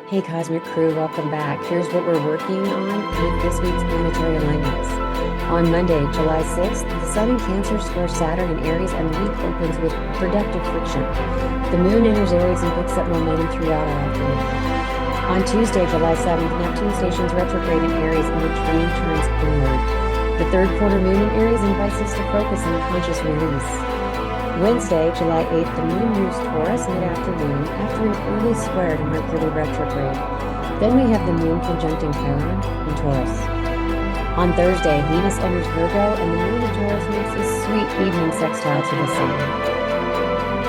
Hey, Cosmic Crew, welcome back. Here's what we're working on with this week's planetary alignments. On Monday, July 6th, the Sun in Cancer squares Saturn in Aries, and the week opens with productive friction. The Moon enters Aries and picks up momentum throughout our afternoon. On Tuesday, July 7th, Neptune stations retrograde in Aries, and the trine turns inward. The third quarter Moon in Aries invites us to focus on conscious release. Wednesday, July 8th, the Moon moves Taurus mid-afternoon after an early square to Mercury retrograde. Then we have the Moon conjuncting Chiron in Taurus. On Thursday, Venus enters Virgo, and the Moon in Taurus makes a sweet evening sextile to the Sun.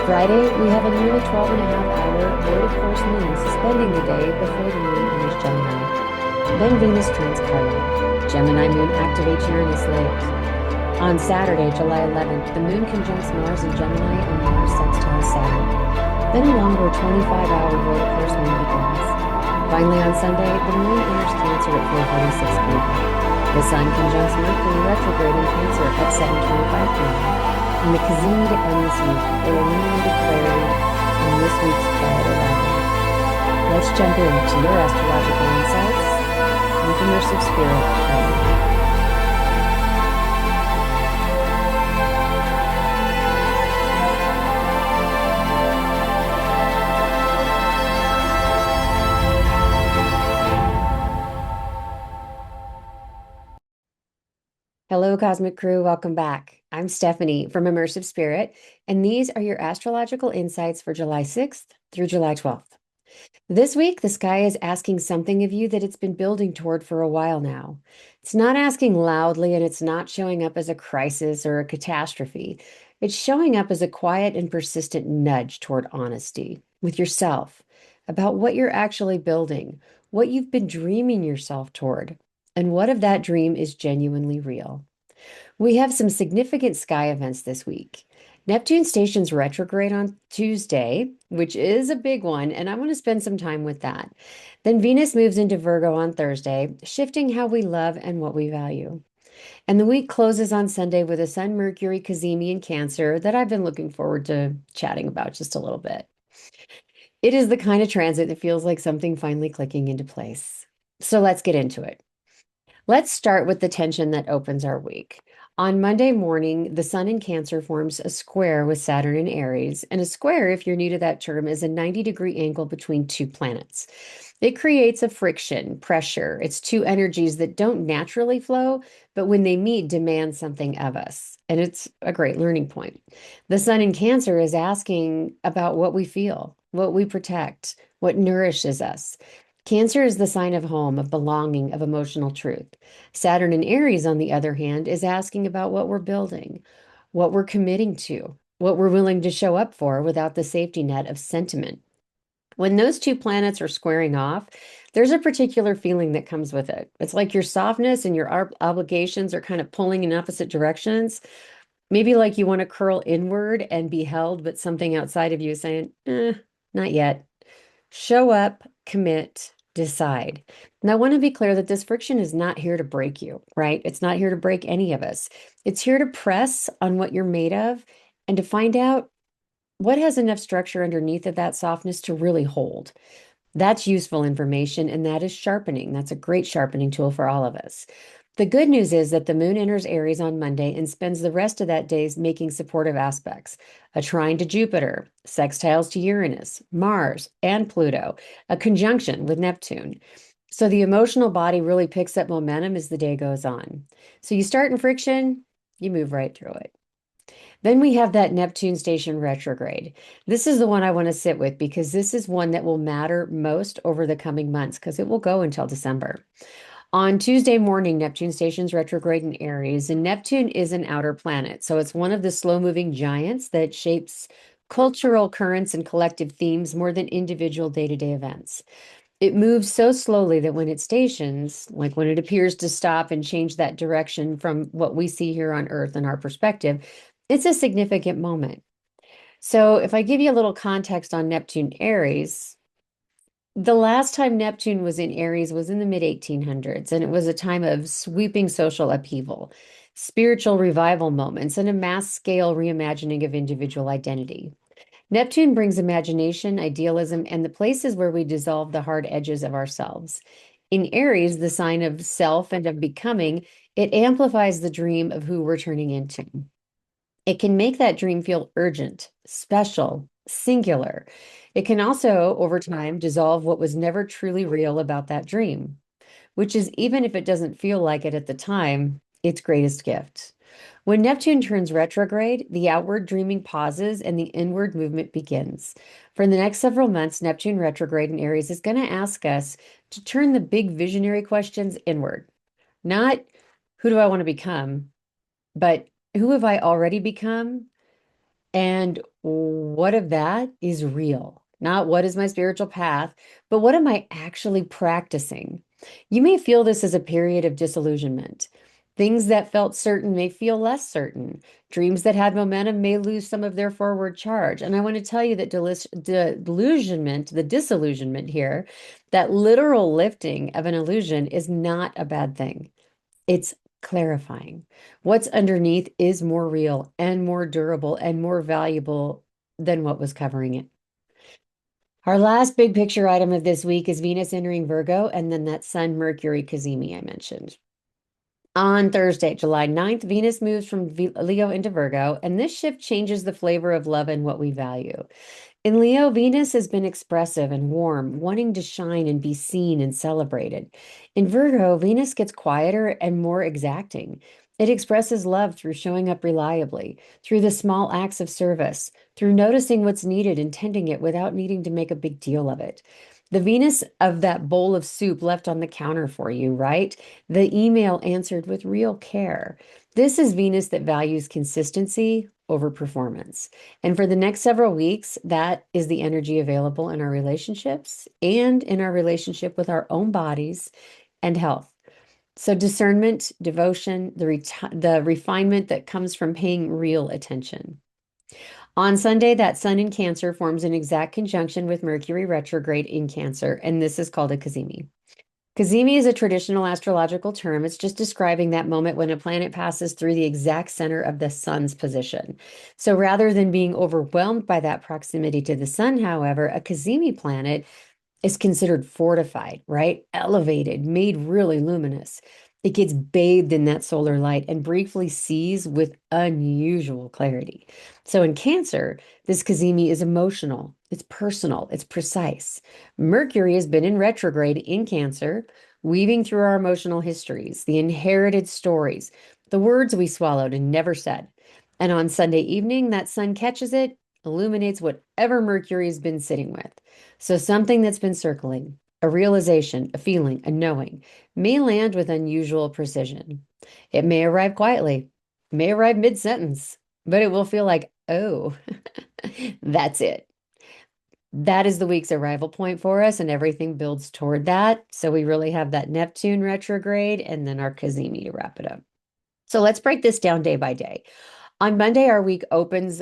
Friday, we have a nearly 12-and-a-half-hour void of course moon suspending the day before the Moon enters Gemini. Then Venus trines Chiron. Gemini Moon activates Uranus late. On Saturday, July 11th, the Moon conjuncts Mars in Gemini and Mars-Sextile Saturn. Then a longer 25-hour void of course moon begins. Finally, on Sunday, the Moon enters Cancer at 4:46 p.m. The Sun conjuncts Mercury retrograde in Cancer at 7:25 p.m. And the cazimi to end this week for illuminated clarity in this week's Planet 11. Let's jump into your astrological insights with immersive spirit right now. Hello, Cosmic Crew. Welcome back. I'm Stephanie from Immersive Spirit, and these are your astrological insights for July 6th through July 12th. This week, the sky is asking something of you that it's been building toward for a while now. It's not asking loudly, and it's not showing up as a crisis or a catastrophe. It's showing up as a quiet and persistent nudge toward honesty with yourself about what you're actually building, what you've been dreaming yourself toward, and what of that dream is genuinely real. We have some significant sky events this week. Neptune stations retrograde on Tuesday, which is a big one, and I want to spend some time with that. Then Venus moves into Virgo on Thursday, shifting how we love and what we value. And the week closes on Sunday with a Sun-Mercury cazimi in Cancer that I've been looking forward to chatting about just a little bit. It is the kind of transit that feels like something finally clicking into place. So let's get into it. Let's start with the tension that opens our week. On Monday morning, the Sun in Cancer forms a square with Saturn in Aries, and a square, if you're new to that term, is a 90-degree angle between two planets. It creates a friction, pressure. It's two energies that don't naturally flow, but when they meet, demand something of us. And it's a great learning point. The Sun in Cancer is asking about what we feel, what we protect, what nourishes us. Cancer is the sign of home, of belonging, of emotional truth. Saturn in Aries, on the other hand, is asking about what we're building, what we're committing to, what we're willing to show up for without the safety net of sentiment. When those two planets are squaring off, there's a particular feeling that comes with it. It's like your softness and your obligations are kind of pulling in opposite directions. Maybe like you want to curl inward and be held, but something outside of you is saying, not yet. Show up, commit, decide. And I want to be clear that this friction is not here to break you, right? It's not here to break any of us. It's here to press on what you're made of and to find out what has enough structure underneath of that softness to really hold. That's useful information, and that is sharpening. That's a great sharpening tool for all of us. The good news is that the Moon enters Aries on Monday and spends the rest of that day making supportive aspects. A trine to Jupiter, sextiles to Uranus, Mars, and Pluto, a conjunction with Neptune. So the emotional body really picks up momentum as the day goes on. So you start in friction, you move right through it. Then we have that Neptune station retrograde. This is the one I want to sit with because this is one that will matter most over the coming months because it will go until December. On Tuesday morning, Neptune stations retrograde in Aries, and Neptune is an outer planet. So it's one of the slow-moving giants that shapes cultural currents and collective themes more than individual day-to-day events. It moves so slowly that when it stations, like when it appears to stop and change that direction from what we see here on Earth and our perspective, it's a significant moment. So if I give you a little context on Neptune Aries, the last time Neptune was in Aries was in the mid-1800s, and it was a time of sweeping social upheaval, spiritual revival moments, and a mass-scale reimagining of individual identity. Neptune brings imagination, idealism, and the places where we dissolve the hard edges of ourselves. In Aries, the sign of self and of becoming, it amplifies the dream of who we're turning into. It can make that dream feel urgent, special, singular. It can also, over time, dissolve what was never truly real about that dream, which is, even if it doesn't feel like it at the time, its greatest gift. When Neptune turns retrograde, the outward dreaming pauses and the inward movement begins. For the next several months, Neptune retrograde in Aries is going to ask us to turn the big visionary questions inward. Not who do I want to become, but who have I already become? And what of that is real? Not what is my spiritual path, but what am I actually practicing? You may feel this as a period of disillusionment. Things that felt certain may feel less certain. Dreams that had momentum may lose some of their forward charge. And I want to tell you that delusionment, the disillusionment here, that literal lifting of an illusion is not a bad thing. It's clarifying. What's underneath is more real and more durable and more valuable than what was covering it. Our last big picture item of this week is Venus entering Virgo and then that Sun Mercury cazimi I mentioned. On Thursday, July 9th, Venus moves from Leo into Virgo, and this shift changes the flavor of love and what we value. In Leo, Venus has been expressive and warm, wanting to shine and be seen and celebrated. In Virgo, Venus gets quieter and more exacting. It expresses love through showing up reliably, through the small acts of service, through noticing what's needed and tending it without needing to make a big deal of it. The Venus of that bowl of soup left on the counter for you, right? The email answered with real care. This is Venus that values consistency over performance. And for the next several weeks, that is the energy available in our relationships and in our relationship with our own bodies and health. So discernment, devotion, the refinement that comes from paying real attention. On Sunday, that Sun in Cancer forms an exact conjunction with Mercury retrograde in Cancer, and this is called a cazimi. Cazimi is a traditional astrological term. It's just describing that moment when a planet passes through the exact center of the sun's position. So rather than being overwhelmed by that proximity to the sun, however, a cazimi planet is considered fortified, right? Elevated, made really luminous. It gets bathed in that solar light and briefly sees with unusual clarity. So in Cancer, this cazimi is emotional, it's personal, it's precise. Mercury has been in retrograde in Cancer, weaving through our emotional histories, the inherited stories, the words we swallowed and never said. And on Sunday evening, that sun catches it, illuminates whatever Mercury has been sitting with. So something that's been circling, a realization, a feeling, a knowing, may land with unusual precision. It may arrive quietly, may arrive mid-sentence, but it will feel like, oh, that's it. That is the week's arrival point for us, and everything builds toward that. So we really have that Neptune retrograde and then our cazimi to wrap it up. So let's break this down day by day. On Monday, our week opens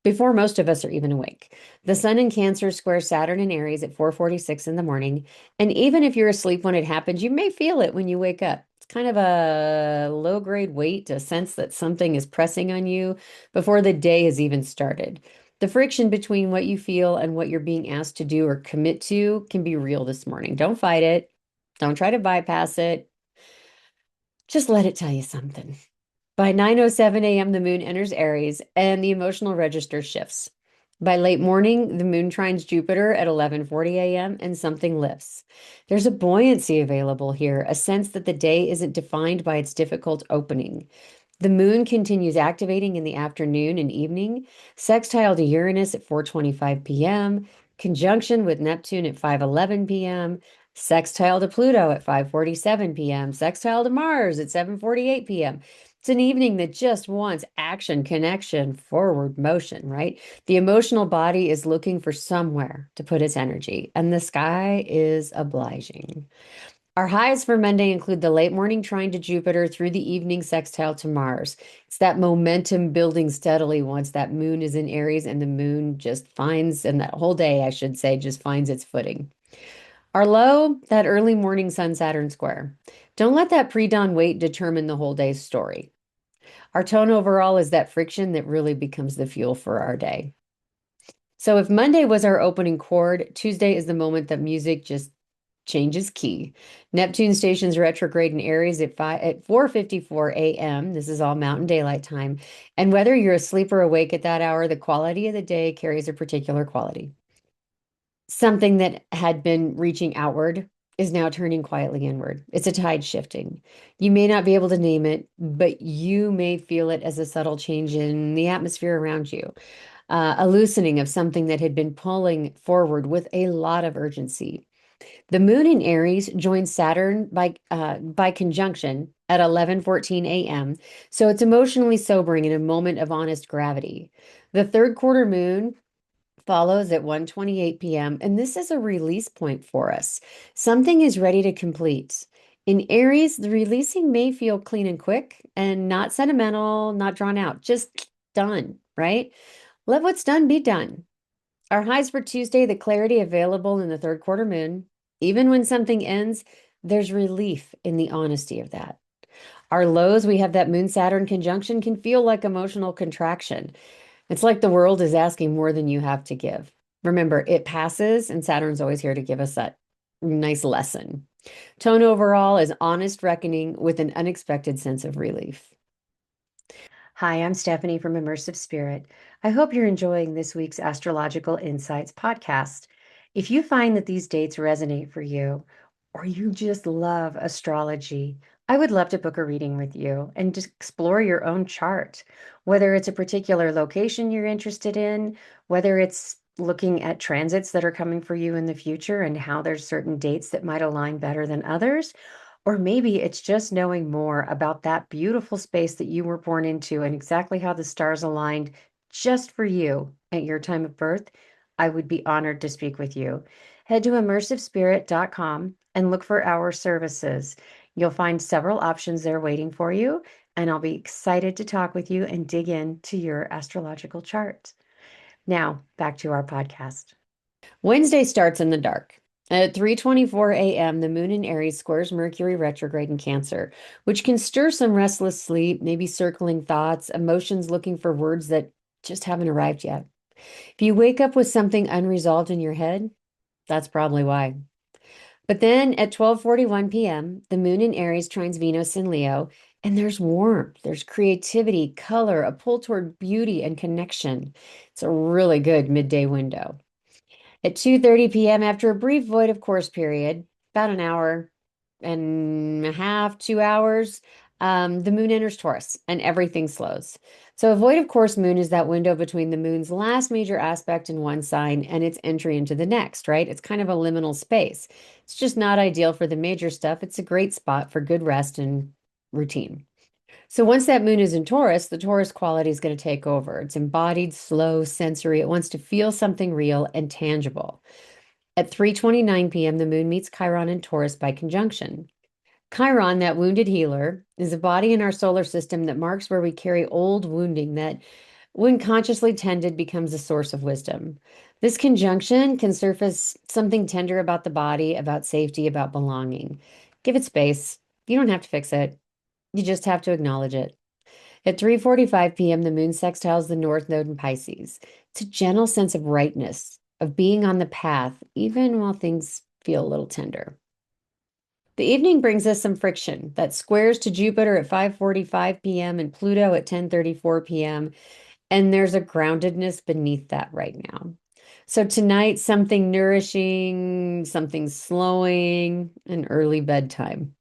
before most of us are even awake. The Sun in Cancer squares Saturn in Aries at 4:46 in the morning. And even if you're asleep when it happens, you may feel it when you wake up. It's kind of a low-grade weight, a sense that something is pressing on you before the day has even started. The friction between what you feel and what you're being asked to do or commit to can be real this morning. Don't fight it. Don't try to bypass it. Just let it tell you something. By 9:07 a.m., the moon enters Aries and the emotional register shifts. By late morning, the moon trines Jupiter at 11:40 a.m. and something lifts. There's a buoyancy available here, a sense that the day isn't defined by its difficult opening. The moon continues activating in the afternoon and evening, sextile to Uranus at 4:25 p.m., conjunction with Neptune at 5:11 p.m., sextile to Pluto at 5:47 p.m., sextile to Mars at 7:48 p.m. It's an evening that just wants action, connection, forward motion, right? The emotional body is looking for somewhere to put its energy, and the sky is obliging. Our highs for Monday include the late morning trine to Jupiter through the evening sextile to Mars. It's that momentum building steadily once that moon is in Aries and the moon just finds, and that whole day, I should say, just finds its footing. Our low, that early morning Sun Saturn square. Don't let that pre-dawn wait determine the whole day's story. Our tone overall is that friction that really becomes the fuel for our day. So if Monday was our opening chord, Tuesday is the moment that music just changes key. Neptune stations retrograde in Aries at 4:54 a.m. This is all Mountain Daylight Time. And whether you're asleep or awake at that hour, the quality of the day carries a particular quality. Something that had been reaching outward is now turning quietly inward. It's a tide shifting. You may not be able to name it, but you may feel it as a subtle change in the atmosphere around you, a loosening of something that had been pulling forward with a lot of urgency. The moon in Aries joins Saturn by conjunction at 11:14 a.m. So it's emotionally sobering in a moment of honest gravity. The third quarter moon follows at 1:28 p.m. and this is a release point for us. Something is ready to complete. In Aries, the releasing may feel clean and quick and not sentimental, not drawn out, just done, right? Let what's done be done. Our highs for Tuesday, the clarity available in the third quarter moon. Even when something ends, there's relief in the honesty of that. Our lows, we have that Moon Saturn conjunction, can feel like emotional contraction. It's like the world is asking more than you have to give. Remember, it passes, and Saturn's always here to give us that nice lesson. Tone overall is honest reckoning with an unexpected sense of relief. Hi, I'm Stephanie from Immersive Spirit. I hope you're enjoying this week's Astrological Insights podcast. If you find that these dates resonate for you, or you just love astrology, I would love to book a reading with you and just explore your own chart. Whether it's a particular location you're interested in, whether it's looking at transits that are coming for you in the future and how there's certain dates that might align better than others, or maybe it's just knowing more about that beautiful space that you were born into and exactly how the stars aligned just for you at your time of birth. I would be honored to speak with you. Head to immersivespirit.com and look for our services. You'll find several options there waiting for you, and I'll be excited to talk with you and dig into your astrological chart. Now, back to our podcast. Wednesday starts in the dark. At 3:24 a.m., the moon in Aries squares Mercury retrograde in Cancer, which can stir some restless sleep, maybe circling thoughts, emotions looking for words that just haven't arrived yet. If you wake up with something unresolved in your head, that's probably why. But then at 12:41 p.m., the moon in Aries trines Venus in Leo, and there's warmth, there's creativity, color, a pull toward beauty and connection. It's a really good midday window. At 2:30 p.m., after a brief void of course period, about an hour and a half, 2 hours, the moon enters Taurus and everything slows. So a void of course moon is that window between the moon's last major aspect in one sign and its entry into the next, right? It's kind of a liminal space. It's just not ideal for the major stuff. It's a great spot for good rest and routine. So once that moon is in Taurus, the Taurus quality is going to take over. It's embodied, slow, sensory. It wants to feel something real and tangible. At 3:29 p.m., the moon meets Chiron in Taurus by conjunction. Chiron, that wounded healer, is a body in our solar system that marks where we carry old wounding that, when consciously tended, becomes a source of wisdom. This conjunction can surface something tender about the body, about safety, about belonging. Give it space. You don't have to fix it. You just have to acknowledge it. At 3:45 p.m., the moon sextiles the North Node in Pisces. It's a gentle sense of rightness, of being on the path, even while things feel a little tender. The evening brings us some friction that squares to Jupiter at 5:45 p.m. and Pluto at 10:34 p.m. And there's a groundedness beneath that right now. So tonight, something nourishing, something slowing, an early bedtime.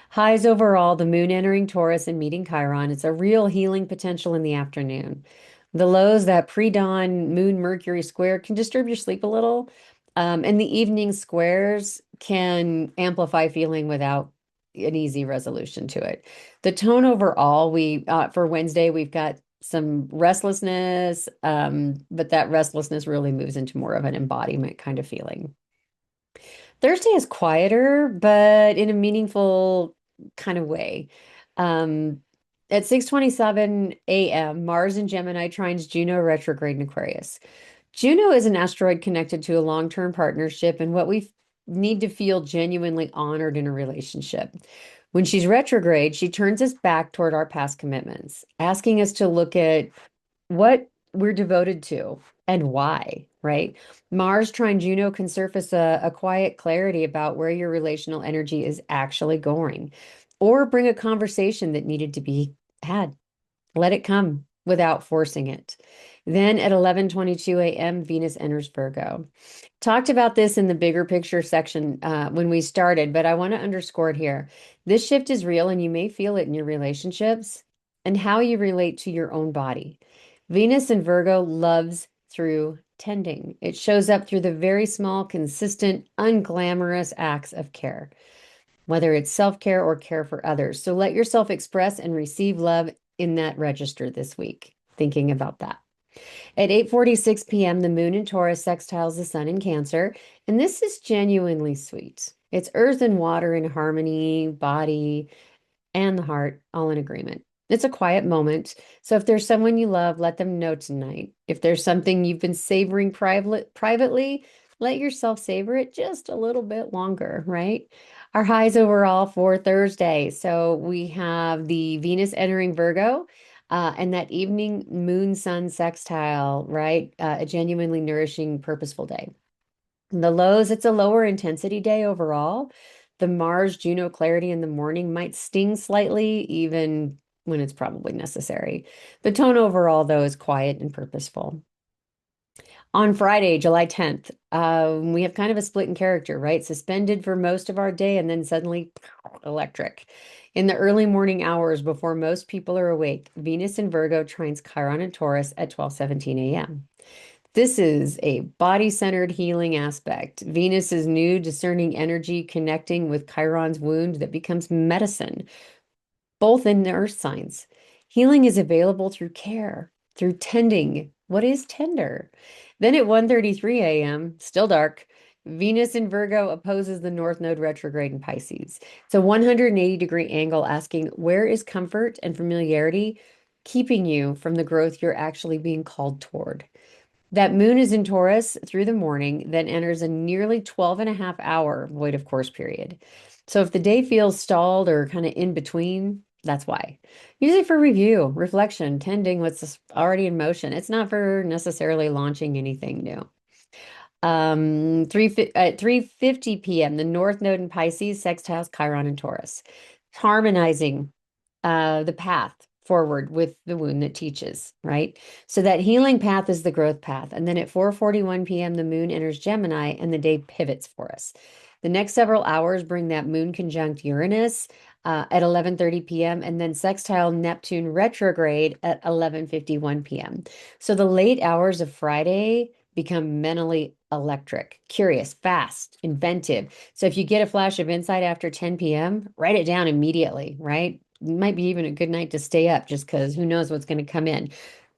Highs overall, the moon entering Taurus and meeting Chiron. It's a real healing potential in the afternoon. The lows, that pre-dawn moon Mercury square can disturb your sleep a little. And the evening squares can amplify feeling without an easy resolution to it. The tone overall, we for Wednesday, we've got some restlessness, but that restlessness really moves into more of an embodiment kind of feeling. Thursday is quieter, but in a meaningful kind of way. Um, at 6:27 a.m., Mars in Gemini trines Juno retrograde in Aquarius. Juno is an asteroid connected to a long-term partnership and what we need to feel genuinely honored in a relationship. When she's retrograde, she turns us back toward our past commitments, asking us to look at what we're devoted to, and why, right? Mars trine Juno can surface a quiet clarity about where your relational energy is actually going, or bring a conversation that needed to be had. Let it come without forcing it. Then at 11:22 a.m., Venus enters Virgo. Talked about this in the bigger picture section when we started, but I want to underscore it here. This shift is real, and you may feel it in your relationships and how you relate to your own body. Venus in Virgo loves through tending. It shows up through the very small, consistent, unglamorous acts of care, whether it's self-care or care for others. So let yourself express and receive love in that register this week. Thinking about that. At 8:46 p.m., the moon in Taurus sextiles the sun in Cancer, and this is genuinely sweet. It's earth and water in harmony, body, and the heart all in agreement. It's a quiet moment. So if there's someone you love, let them know tonight. If there's something you've been savoring privately, let yourself savor it just a little bit longer, right? Our highs overall for Thursday. So we have the Venus entering Virgo. And that evening moon sun sextile, right? A genuinely nourishing, purposeful day. The lows, it's a lower intensity day overall. The Mars Juno clarity in the morning might sting slightly, even when it's probably necessary. The tone overall, though, is quiet and purposeful. On Friday, July 10th, we have kind of a split in character, right? Suspended for most of our day and then suddenly electric. In the early morning hours before most people are awake, Venus in Virgo trines Chiron and Taurus at 12:17 a.m. This is a body-centered healing aspect. Venus's new discerning energy connecting with Chiron's wound that becomes medicine, both in the earth signs. Healing is available through care, through tending. What is tender? Then at 1:33 a.m., still dark, Venus in Virgo opposes the North Node retrograde in Pisces. It's a 180-degree angle asking, where is comfort and familiarity keeping you from the growth you're actually being called toward? That moon is in Taurus through the morning, then enters a nearly 12 and a half hour void of course period. So if the day feels stalled or kind of in between, that's why. Usually for review, reflection, tending what's already in motion. It's not for necessarily launching anything new. At 3:50 p.m., the North Node in Pisces sextiles Chiron and Taurus, harmonizing the path forward with the wound that teaches, right? So that healing path is the growth path. And then at 4:41 p.m., the moon enters Gemini and the day pivots for us. The next several hours bring that moon conjunct Uranus at 11:30 p.m. and then sextile Neptune retrograde at 11:51 p.m. So the late hours of Friday become mentally electric, curious, fast, inventive. So if you get a flash of insight after 10 p.m., write it down immediately, right? Might be even a good night to stay up just because who knows what's going to come in.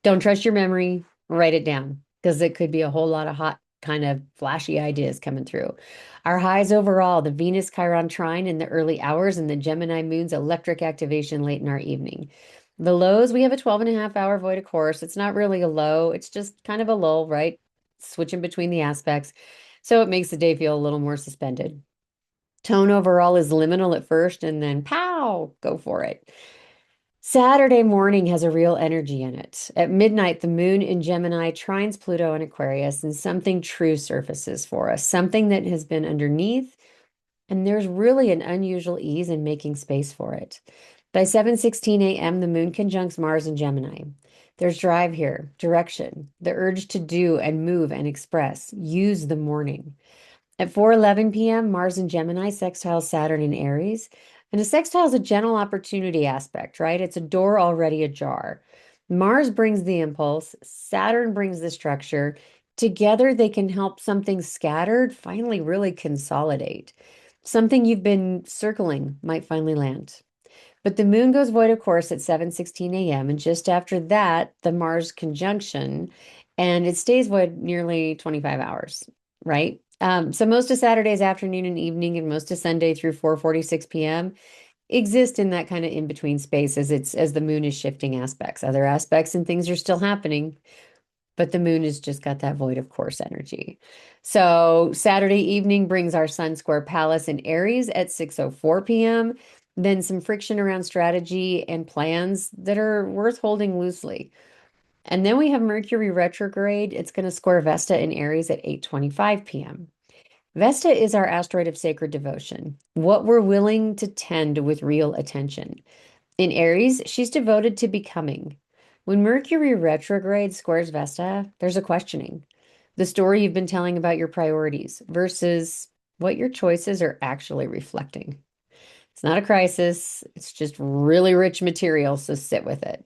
Don't trust your memory, write it down because it could be a whole lot of hot, kind of flashy ideas coming through. Our highs overall, the Venus Chiron trine in the early hours and the Gemini moon's electric activation late in our evening. The lows, we have a 12 and a half hour void of course. It's not really a low, it's just kind of a lull, right? Switching between the aspects. So it makes the day feel a little more suspended. Tone overall is liminal at first and then pow, go for it. Saturday morning has a real energy in it. At midnight, the moon in Gemini trines Pluto in Aquarius, and something true surfaces for us, something that has been underneath, and there's really an unusual ease in making space for it. By 7:16 a.m., the moon conjuncts Mars in Gemini. There's drive here, direction, the urge to do and move and express. Use the morning. At 4:11 p.m., Mars in Gemini sextiles Saturn in Aries. And a sextile is a gentle opportunity aspect, right? It's a door already ajar. Mars brings the impulse, Saturn brings the structure. Together, they can help something scattered finally really consolidate. Something you've been circling might finally land. But the moon goes void, of course, at 7:16 a.m. And just after that, the Mars conjunction, and it stays void nearly 25 hours, right? So most of Saturday's afternoon and evening and most of Sunday through 4:46 p.m. exist in that kind of in-between space as the moon is shifting aspects. Other aspects and things are still happening, but the moon has just got that void of course energy. So Saturday evening brings our Sun square Pallas in Aries at 6:04 p.m. Then some friction around strategy and plans that are worth holding loosely. And then we have Mercury retrograde. It's going to square Vesta in Aries at 8:25 p.m. Vesta is our asteroid of sacred devotion, what we're willing to tend with real attention. In Aries, she's devoted to becoming. When Mercury retrograde squares Vesta, there's a questioning. The story you've been telling about your priorities versus what your choices are actually reflecting. It's not a crisis, it's just really rich material, so sit with it.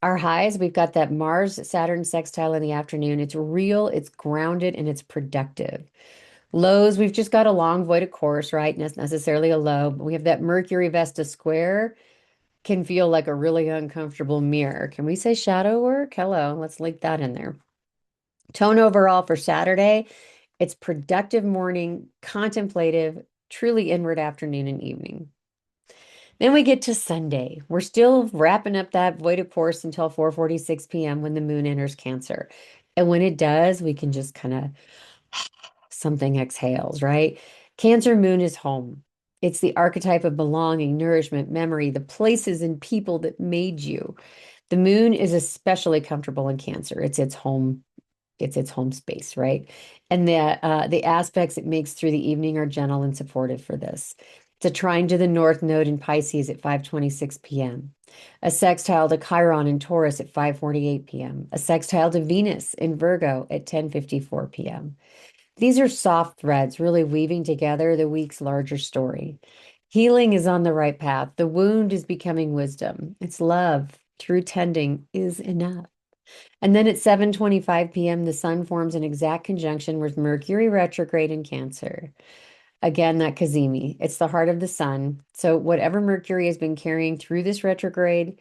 Our highs, we've got that Mars-Saturn sextile in the afternoon. It's real, it's grounded, and it's productive. Lows, we've just got a long void of course, right? Necessarily a low, but we have that Mercury Vesta square can feel like a really uncomfortable mirror. Can we say shadow work? Hello, let's link that in there. Tone overall for Saturday, it's productive morning, contemplative, truly inward afternoon and evening. Then we get to Sunday. We're still wrapping up that void of course until 4:46 p.m. when the moon enters Cancer. And when it does, we can just kind of something exhales, right? Cancer moon is home. It's the archetype of belonging, nourishment, memory, the places and people that made you. The moon is especially comfortable in Cancer. It's its home space, right? And the aspects it makes through the evening are gentle and supportive for this. It's a trine to the North Node in Pisces at 5:26 p.m. A sextile to Chiron in Taurus at 5:48 p.m. A sextile to Venus in Virgo at 10:54 p.m. These are soft threads, really weaving together the week's larger story. Healing is on the right path. The wound is becoming wisdom. It's love. True tending is enough. And then at 7:25 p.m., the sun forms an exact conjunction with Mercury retrograde in Cancer. Again, that cazimi. It's the heart of the sun. So whatever Mercury has been carrying through this retrograde,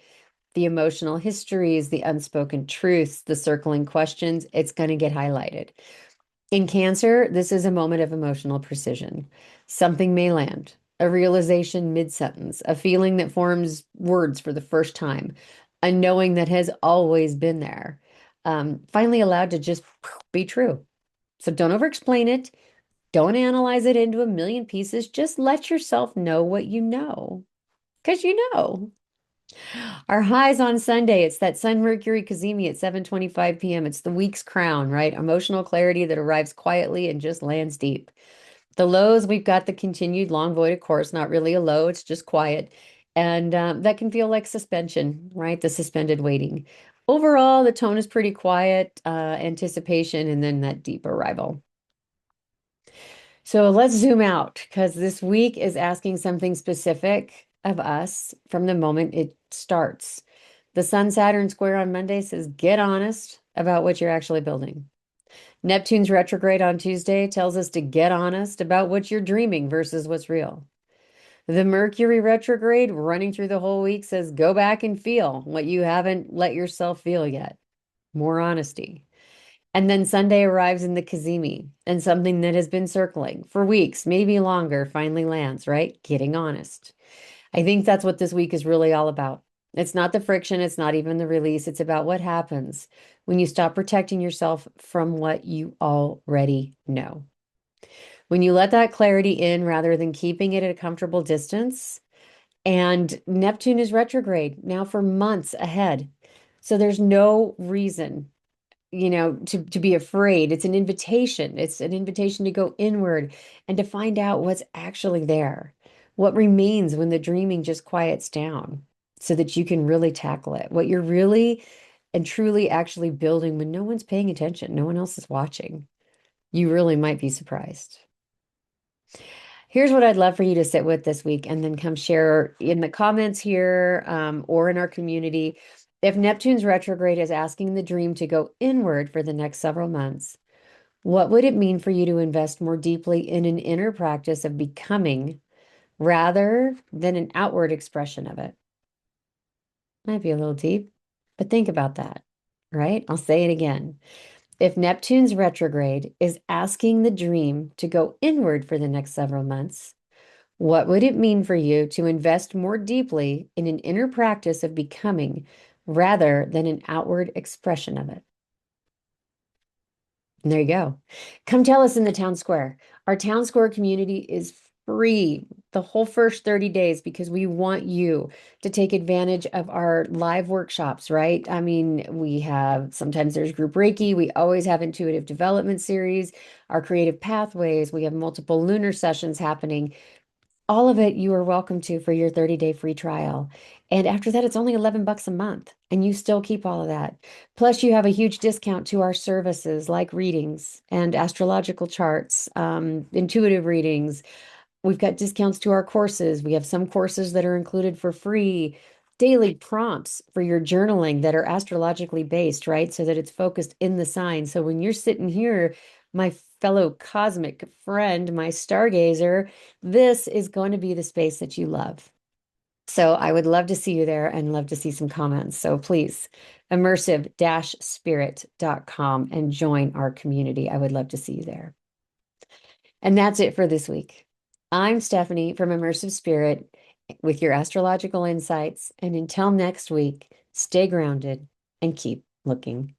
the emotional histories, the unspoken truths, the circling questions, it's going to get highlighted. In Cancer, this is a moment of emotional precision. Something may land, a realization mid-sentence, a feeling that forms words for the first time, a knowing that has always been there, finally allowed to just be true. So don't over-explain it. Don't analyze it into a million pieces. Just let yourself know what you know, because you know. Our highs on Sunday, it's that Sun Mercury cazimi at 7:25 p.m. It's the week's crown, right? Emotional clarity that arrives quietly and just lands deep. The lows, we've got the continued long void, of course, not really a low, it's just quiet. And that can feel like suspension, right? The suspended waiting. Overall, the tone is pretty quiet, anticipation, and then that deep arrival. So let's zoom out because this week is asking something specific of us from the moment it starts. The Sun Saturn square on Monday says, get honest about what you're actually building. Neptune's retrograde on Tuesday tells us to get honest about what you're dreaming versus what's real. The Mercury retrograde running through the whole week says, go back and feel what you haven't let yourself feel yet. More honesty. And then Sunday arrives in the cazimi, and something that has been circling for weeks, maybe longer, finally lands, right? Getting honest. I think that's what this week is really all about. It's not the friction, it's not even the release. It's about what happens when you stop protecting yourself from what you already know. When you let that clarity in rather than keeping it at a comfortable distance. And Neptune is retrograde now for months ahead. So there's no reason to be afraid. It's an invitation. It's an invitation to go inward and to find out what's actually there, what remains when the dreaming just quiets down so that you can really tackle it, what you're really and truly actually building when no one's paying attention, no one else is watching. You really might be surprised. Here's what I'd love for you to sit with this week and then come share in the comments here or in our community. If Neptune's retrograde is asking the dream to go inward for the next several months, what would it mean for you to invest more deeply in an inner practice of becoming rather than an outward expression of it? Might be a little deep, but think about that, right? I'll say it again. If Neptune's retrograde is asking the dream to go inward for the next several months, what would it mean for you to invest more deeply in an inner practice of becoming rather than an outward expression of it? And there you go. Come tell us in the town square. Our town square community is free the whole first 30 days because we want you to take advantage of our live workshops, right? I mean, we have sometimes there's group Reiki, we always have intuitive development series, our creative pathways, we have multiple lunar sessions happening. All of it you are welcome to for your 30-day free trial. And after that, it's only 11 bucks a month, and you still keep all of that. Plus, you have a huge discount to our services like readings and astrological charts, intuitive readings. We've got discounts to our courses. We have some courses that are included for free, daily prompts for your journaling that are astrologically based, right? So that it's focused in the sign. So when you're sitting here, my fellow cosmic friend, my stargazer, this is going to be the space that you love. So I would love to see you there and love to see some comments. So please, immersive-spirit.com and join our community. I would love to see you there. And that's it for this week. I'm Stephanie from Immersive Spirit with your astrological insights. And until next week, stay grounded and keep looking